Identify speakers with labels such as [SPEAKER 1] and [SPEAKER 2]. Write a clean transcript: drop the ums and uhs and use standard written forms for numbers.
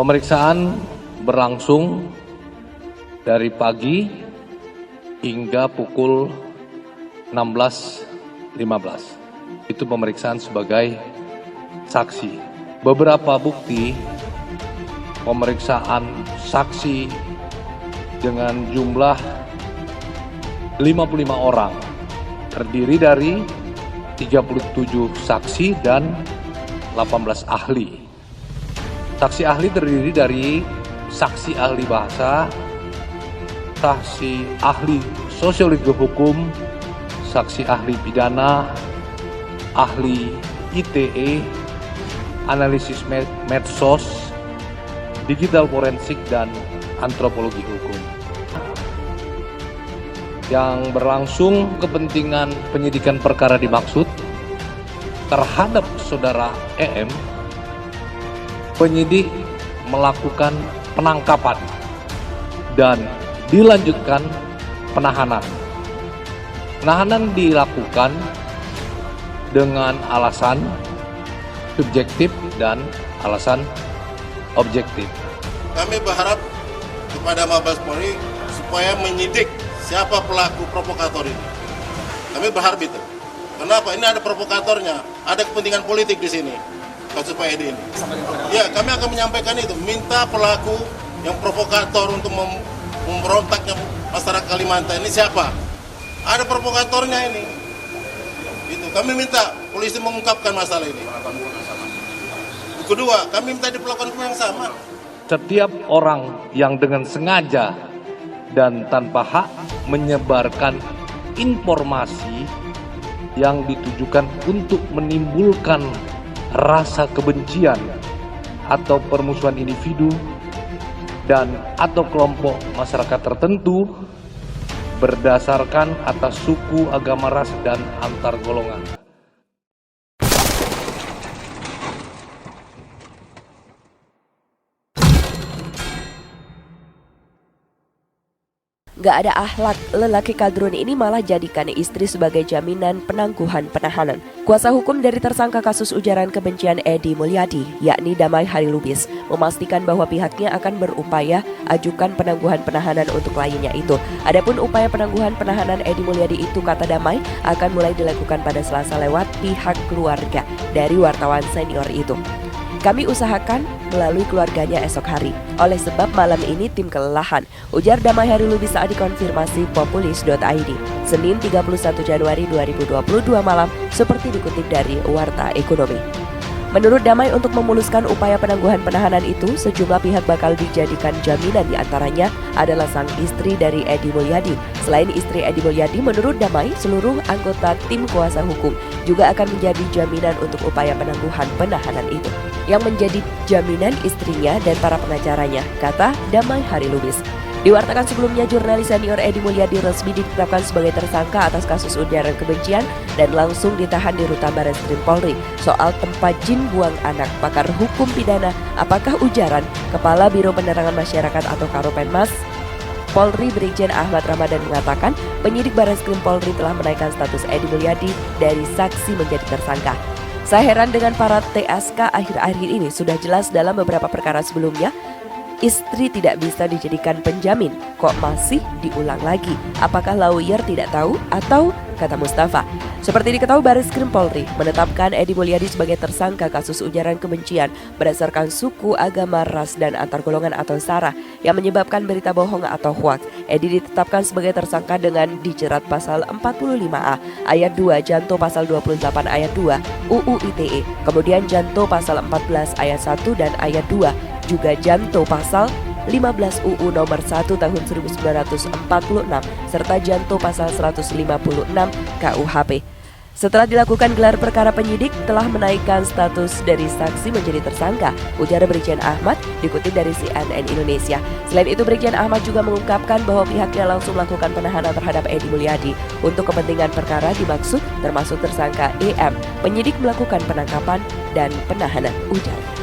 [SPEAKER 1] Pemeriksaan berlangsung dari pagi hingga pukul 16.15. Itu pemeriksaan sebagai saksi. Beberapa bukti pemeriksaan saksi dengan jumlah 55 orang, terdiri dari 37 saksi dan 18 ahli. Saksi ahli terdiri dari saksi ahli bahasa, saksi ahli sosiologi hukum, saksi ahli pidana, ahli ITE, analisis medsos, digital forensik, dan antropologi hukum. Yang berlangsung kepentingan penyidikan perkara dimaksud terhadap saudara EM, penyidik melakukan penangkapan dan dilanjutkan penahanan. Penahanan dilakukan dengan alasan subjektif dan alasan objektif.
[SPEAKER 2] Kami berharap kepada Mabes Polri supaya menyidik siapa pelaku provokator ini. Kami berharap itu. Kenapa? Ini ada provokatornya, ada kepentingan politik di sini. Kasus Pak Edi ini. Ya, kami akan menyampaikan itu, minta pelaku yang provokator untuk memberontaknya masyarakat Kalimantan ini siapa? Ada provokatornya ini. Itu kami minta polisi mengungkapkan masalah ini. Kedua, kami minta diperlakukan hukum yang sama.
[SPEAKER 1] Setiap orang yang dengan sengaja dan tanpa hak menyebarkan informasi yang ditujukan untuk menimbulkan rasa kebencian atau permusuhan individu dan atau kelompok masyarakat tertentu berdasarkan atas suku, agama, ras, dan antar golongan.
[SPEAKER 3] Gak ada akhlak, lelaki kaldrun ini malah jadikan istri sebagai jaminan penangguhan penahanan. Kuasa hukum dari tersangka kasus ujaran kebencian Edi Mulyadi, yakni Damai Harilubis, memastikan bahwa pihaknya akan berupaya ajukan penangguhan penahanan untuk kliennya itu. Adapun upaya penangguhan penahanan Edi Mulyadi itu, kata Damai, akan mulai dilakukan pada Selasa lewat pihak keluarga dari wartawan senior itu. Kami usahakan melalui keluarganya esok hari. Oleh sebab malam ini tim kelelahan, ujar Damai Harilubis saat dikonfirmasi populis.id. Senin 31 Januari 2022 malam, seperti dikutip dari Warta Ekonomi. Menurut Damai, untuk memuluskan upaya penangguhan penahanan itu, sejumlah pihak bakal dijadikan jaminan, diantaranya adalah sang istri dari Edi Mulyadi. Selain istri Edi Mulyadi, menurut Damai, seluruh anggota tim kuasa hukum juga akan menjadi jaminan untuk upaya penangguhan penahanan itu. Yang menjadi jaminan istrinya dan para pengacaranya, kata Damai Harilubis. Diwartakan sebelumnya, jurnalis senior Edi Mulyadi resmi ditetapkan sebagai tersangka atas kasus ujaran kebencian dan langsung ditahan di Rutan Barreskrim Polri. Soal tempat jin buang anak, pakar hukum pidana, apakah ujaran? Kepala Biro Penerangan Masyarakat atau Karopenmas Polri Brigjen Ahmad Ramadan mengatakan penyidik Barreskrim Polri telah menaikkan status Edi Mulyadi dari saksi menjadi tersangka. Saya heran dengan para TSK akhir-akhir ini, sudah jelas dalam beberapa perkara sebelumnya istri tidak bisa dijadikan penjamin, kok masih diulang lagi? Apakah lawyer tidak tahu? Atau, kata Mustafa, seperti diketahui Barreskrim Polri menetapkan Edi Mulyadi sebagai tersangka kasus ujaran kebencian berdasarkan suku, agama, ras, dan antar golongan atau SARA yang menyebabkan berita bohong atau hoaks. Edi ditetapkan sebagai tersangka dengan dijerat pasal 45A ayat 2 Janto pasal 28 ayat 2 UU ITE, kemudian Janto pasal 14 ayat 1 dan ayat 2, juga Janto pasal 15 UU nomor 1 tahun 1946 serta Janto pasal 156 KUHP. Setelah dilakukan gelar perkara, penyidik telah menaikkan status dari saksi menjadi tersangka, ujar Brigjen Ahmad, dikutip dari CNN Indonesia. Selain itu, Brigjen Ahmad juga mengungkapkan bahwa pihaknya langsung melakukan penahanan terhadap Edi Mulyadi. Untuk kepentingan perkara dimaksud termasuk tersangka EM, penyidik melakukan penangkapan dan penahanan, ujar.